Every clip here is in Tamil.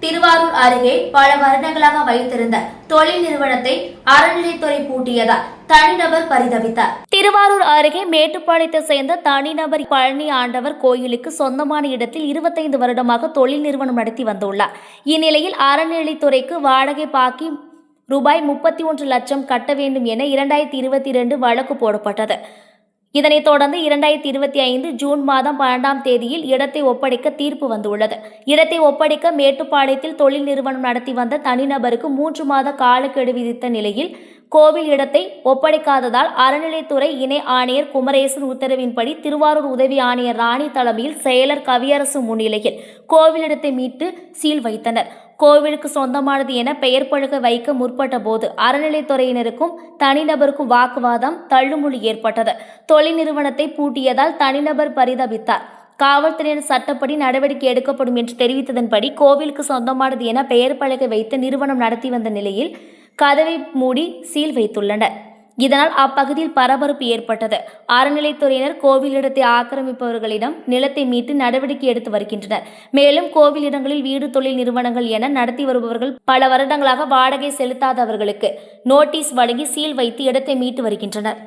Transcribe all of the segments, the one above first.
திருவாரூர் அருகே பல வருடங்களாக வைத்திருந்த தொழில் நிறுவனத்தை அறநிலைத்துறை பூட்டியதால் தனிநபர் பரிதவித்தார். திருவாரூர் அருகே மேட்டுப்பாளையத்தை சேர்ந்த தனிநபர் பழனி ஆண்டவர் கோயிலுக்கு சொந்தமான இடத்தில் 25 வருடமாக தொழில் நிறுவனம் நடத்தி வந்துள்ளார். இந்நிலையில் அறநிலைத்துறைக்கு வாடகை பாக்கி ரூபாய் 31 லட்சம் கட்ட வேண்டும் என 2022 வழக்கு போடப்பட்டது. இதனைத் தொடர்ந்து 2025 ஜூன் மாதம் 12ஆம் தேதியில் இடத்தை ஒப்படைக்க தீர்ப்பு வந்துள்ளது. இடத்தை ஒப்படைக்க மேட்டுப்பாளையத்தில் தொழில் நிறுவனம் நடத்தி வந்த தனிநபருக்கு 3 மாத காலக்கெடு விதித்த நிலையில் கோவில் இடத்தை ஒப்படைக்காததால் அறநிலைத்துறை இணை ஆணையர் குமரேசன் உத்தரவின்படி திருவாரூர் உதவி ஆணையர் ராணி தலைமையில் செயலர் கவியரசு முன்னிலையில் கோவில் இடத்தை மீட்டு சீல் வைத்தனர். கோவிலுக்கு சொந்தமானது என பெயர் பலகை வைக்க முற்பட்ட போது அறநிலைத்துறையினருக்கும் தனிநபருக்கும் வாக்குவாதம் தள்ளுமுள்ளு ஏற்பட்டது. தொழில் நிறுவனத்தை பூட்டியதால் தனிநபர் பரிதவித்தார். காவல்துறையினர் சட்டப்படி நடவடிக்கை எடுக்கப்படும் என்று தெரிவித்ததன்படி கோவிலுக்கு சொந்தமானது என பெயர் பலகை வைத்து நிறுவனம் நடத்தி வந்த நிலையில் கதவை மூடி சீல் வைத்துள்ளனர். இதனால் அப்பகுதியில் பரபரப்பு ஏற்பட்டது. அறநிலைத்துறையினர் கோவில் இடத்தை ஆக்கிரமிப்பவர்களிடம் நிலத்தை மீட்டு நடவடிக்கை எடுத்து வருகின்றனர். மேலும் கோவில் இடங்களில் வீடு தொழில் நிறுவனங்கள் என நடத்தி வருபவர்கள் பல வருடங்களாக வாடகை செலுத்தாதவர்களுக்கு நோட்டீஸ் வழங்கி சீல் வைத்து இடத்தை மீட்டு வருகின்றனர்.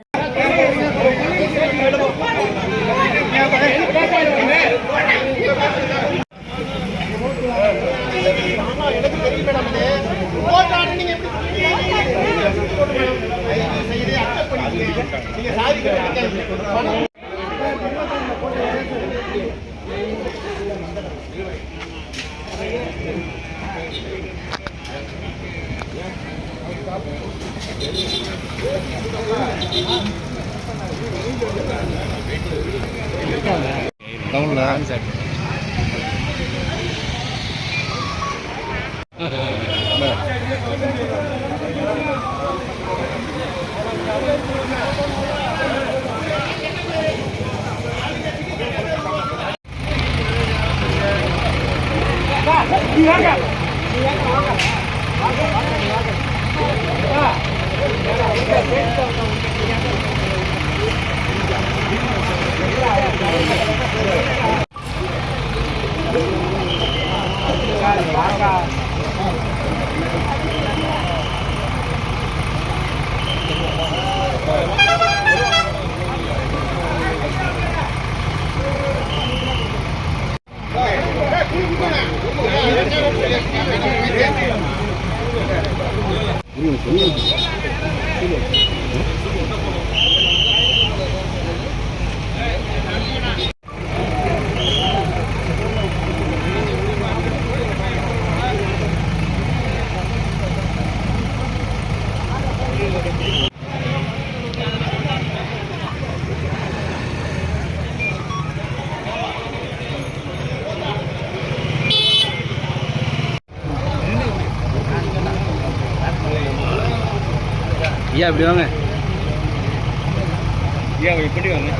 ஐயா இப்படி வாங்க. ஐயா இப்படி வாங்க.